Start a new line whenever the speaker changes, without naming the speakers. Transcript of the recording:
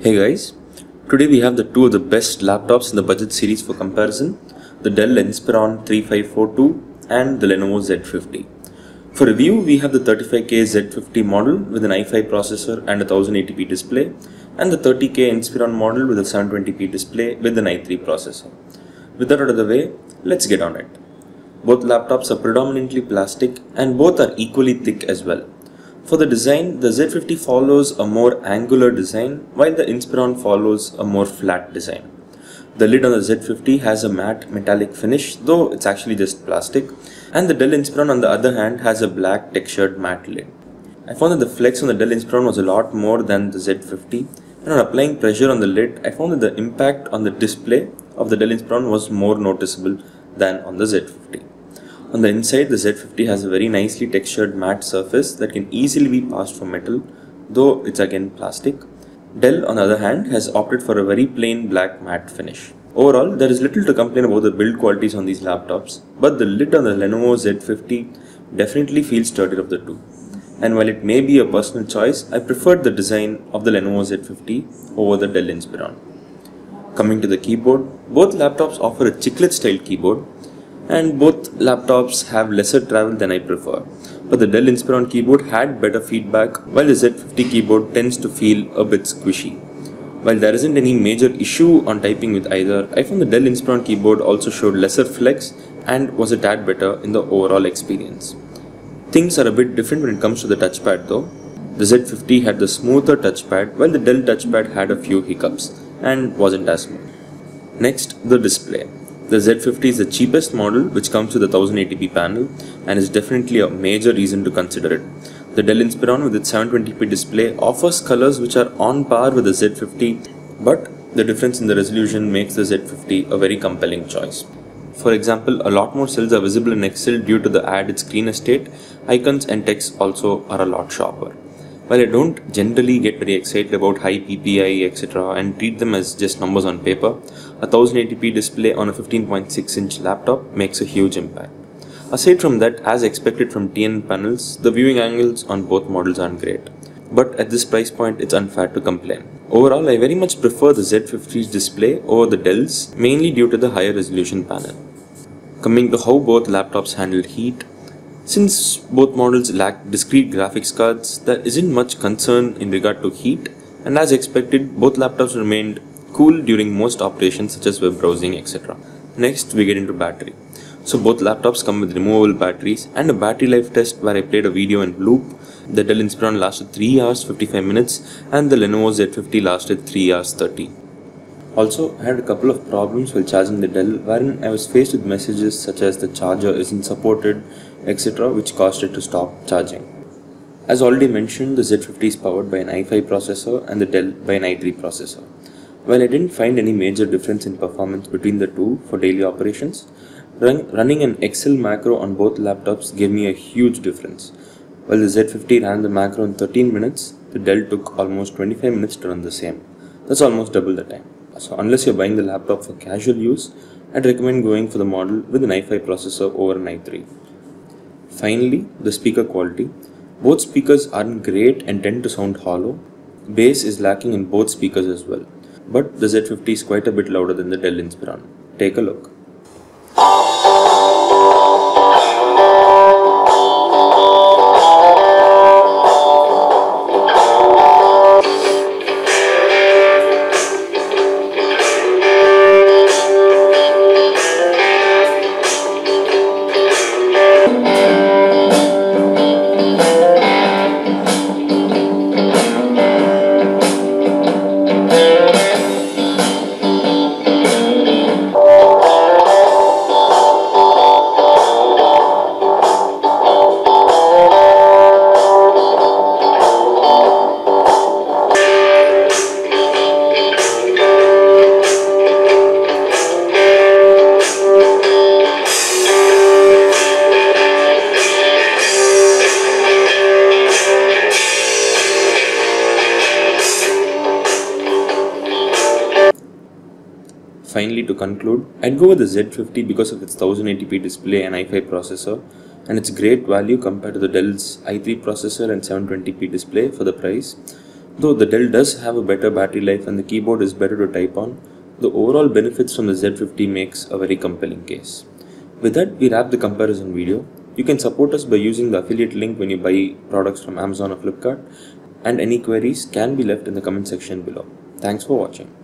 Hey guys, today we have the two of the best laptops in the budget series for comparison, the Dell Inspiron 3542 and the Lenovo Z50. For review, we have the 35K Z50 model with an i5 processor and a 1080p display, and the 30K Inspiron model with a 720p display with an i3 processor. With that out of the way, let's get on it. Both laptops are predominantly plastic and both are equally thick as well. For the design, the Z50 follows a more angular design while the Inspiron follows a more flat design. The lid on the Z50 has a matte metallic finish, though it's actually just plastic, and the Dell Inspiron on the other hand has a black textured matte lid. I found that the flex on the Dell Inspiron was a lot more than the Z50, and on applying pressure on the lid, I found that the impact on the display of the Dell Inspiron was more noticeable than on the Z50. On the inside, the Z50 has a very nicely textured matte surface that can easily be passed for metal, though it's again plastic. Dell, on the other hand, has opted for a very plain black matte finish. Overall, there is little to complain about the build qualities on these laptops, but the lid on the Lenovo Z50 definitely feels sturdier of the two. And while it may be a personal choice, I preferred the design of the Lenovo Z50 over the Dell Inspiron. Coming to the keyboard, both laptops offer a chiclet style keyboard, and both laptops have lesser travel than I prefer, but the Dell Inspiron keyboard had better feedback while the Z50 keyboard tends to feel a bit squishy. While there isn't any major issue on typing with either, I found the Dell Inspiron keyboard also showed lesser flex and was a tad better in the overall experience. Things are a bit different when it comes to the touchpad though. The Z50 had the smoother touchpad while the Dell touchpad had a few hiccups and wasn't as smooth. Next, the display. The Z50 is the cheapest model which comes with a 1080p panel and is definitely a major reason to consider it. The Dell Inspiron with its 720p display offers colors which are on par with the Z50, but the difference in the resolution makes the Z50 a very compelling choice. For example, a lot more cells are visible in Excel due to the added screen estate. Icons and text also are a lot sharper. While I don't generally get very excited about high PPI etc. and treat them as just numbers on paper, a 1080p display on a 15.6-inch laptop makes a huge impact. Aside from that, as expected from TN panels, the viewing angles on both models aren't great. But at this price point, it's unfair to complain. Overall, I very much prefer the Z50's display over the Dell's, mainly due to the higher resolution panel. Coming to how both laptops handle heat, since both models lack discrete graphics cards, there isn't much concern in regard to heat, and as expected, both laptops remained cool during most operations such as web browsing etc. Next, we get into battery. So both laptops come with removable batteries and a battery life test where I played a video in loop. The Dell Inspiron lasted 3 hours 55 minutes and the Lenovo Z50 lasted 3 hours 30. Also, I had a couple of problems while charging the Dell wherein I was faced with messages such as the charger isn't supported etc. which caused it to stop charging. As already mentioned, the Z50 is powered by an i5 processor and the Dell by an i3 processor. While I didn't find any major difference in performance between the two for daily operations, running an Excel macro on both laptops gave me a huge difference. While the Z50 ran the macro in 13 minutes, the Dell took almost 25 minutes to run the same. That's almost double the time. So unless you're buying the laptop for casual use, I'd recommend going for the model with an i5 processor over an i3. Finally, the speaker quality. Both speakers aren't great and tend to sound hollow. Bass is lacking in both speakers as well. But the Z50 is quite a bit louder than the Dell Inspiron. Take a look. Finally, to conclude, I'd go with the Z50 because of its 1080p display and i5 processor, and it's great value compared to the Dell's i3 processor and 720p display for the price. Though the Dell does have a better battery life and the keyboard is better to type on, the overall benefits from the Z50 makes a very compelling case. With that, we wrap the comparison video. You can support us by using the affiliate link when you buy products from Amazon or Flipkart, and any queries can be left in the comment section below. Thanks for watching.